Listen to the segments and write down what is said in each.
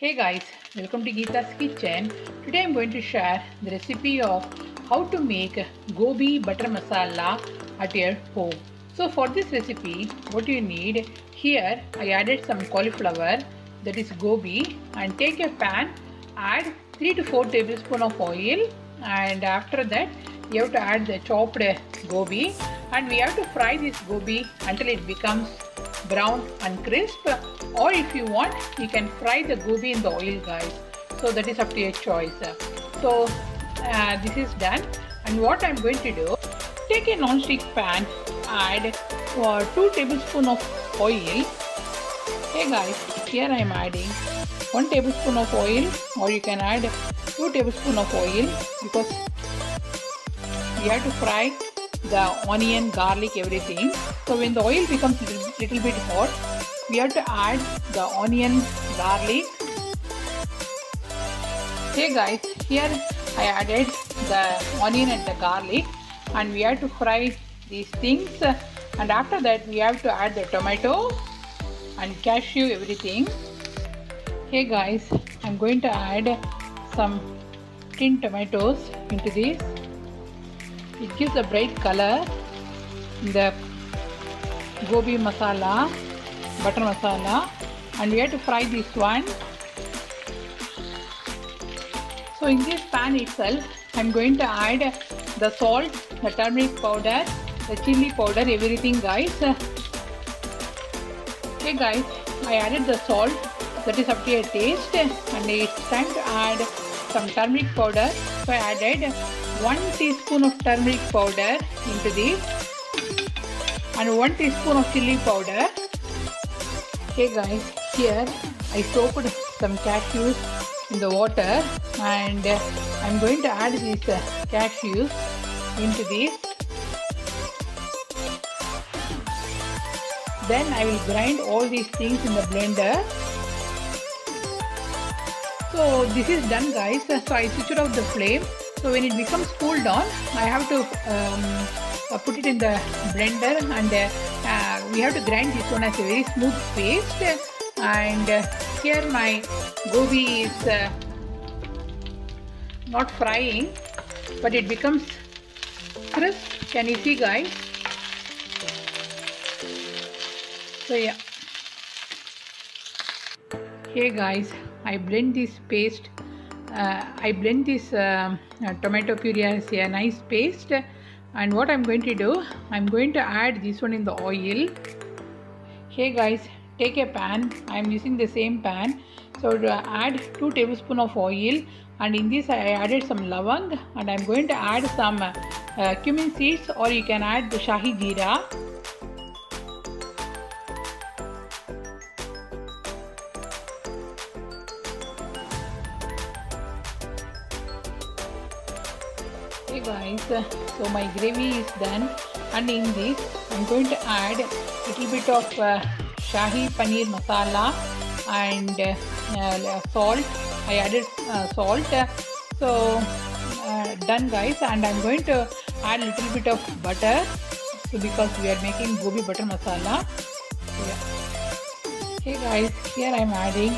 Hey guys, welcome to Geeta's Kitchen. Today I'm going to share the recipe of how to make Gobi butter masala at your home. So for this recipe, what you need, here I added some cauliflower, that is gobi, and take a pan, add 3 to 4 tablespoons of oil, and after that you have to add the chopped gobi, and we have to fry this gobi until it becomes brown and crisp, or if you want you can fry the gobi in the oil, guys. So that is up to your choice. So this is done, and what I'm going to do, take a non-stick pan, add 2 tablespoons of oil. Hey guys, here I am adding 1 tablespoon of oil, or you can add 2 tablespoons of oil, because we have to fry the onion, garlic, everything. So when the oil becomes little bit hot, we have to add the onion, garlic. Hey guys, here I added the onion and the garlic, and we have to fry these things, and after that we have to add the tomato and cashew, everything. Hey guys, I'm going to add some tin tomatoes into this. It gives a bright color in the gobi masala, butter masala, and we have to fry this one. So in this pan itself, I'm going to add the salt, the turmeric powder, the chili powder, everything, guys. Okay guys, I added the salt, that is up to your taste, and it's time to add some turmeric powder. So I added 1 teaspoon of turmeric powder into this, and 1 teaspoon of chili powder. Okay guys, here I soaked some cashews in the water, and I'm going to add these cashews into this. Then I will grind all these things in the blender. So this is done, guys. So I switched off the flame. So when it becomes cool down, I have to put it in the blender, and we have to grind this one as a very smooth paste. And here my gobi is not frying, but it becomes crisp. Can you see, guys? So yeah. Hey guys, I blend this paste. I blend this tomato puree as a nice paste, and what I'm going to do, I'm going to add this one in the oil. Hey guys, take a pan. I'm using the same pan. So to add 2 tablespoons of oil, and in this I added some lavang, and I'm going to add some cumin seeds, or you can add the shahi jeera. Hey guys, so my gravy is done, and in this I'm going to add a little bit of shahi paneer masala and salt. I added salt. So done, guys, and I'm going to add a little bit of butter, so because we are making gobi butter masala. So, yeah. Hey guys, here I'm adding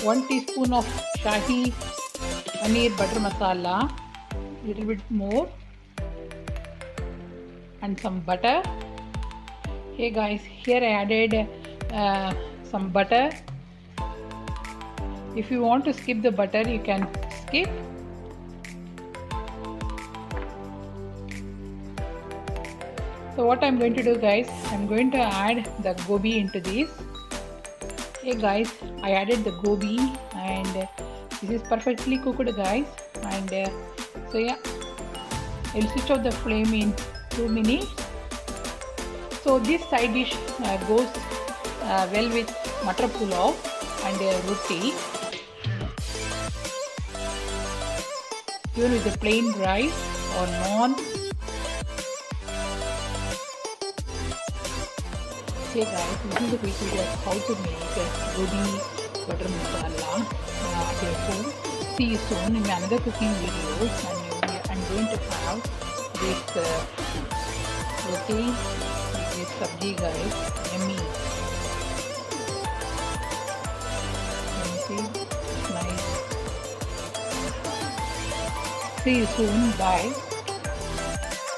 1 teaspoon of shahi paneer butter masala, little bit more, and some butter. Hey guys, here I added some butter. If you want to skip the butter, you can skip. So what I'm going to do, guys, I'm going to add the gobi into this. Hey guys, I added the gobi, and this is perfectly cooked, guys. And so yeah, I'll switch off the flame in 2 minutes. So this side dish goes well with matar pulao and roti, even with the plain rice or naan. Okay guys, this is the quick video of how to make gobi butter masala at your home. See you soon in another cooking video, and I'm going to have this roti with this sabji, guys. Yummy. You see, it's nice. See you soon. Bye.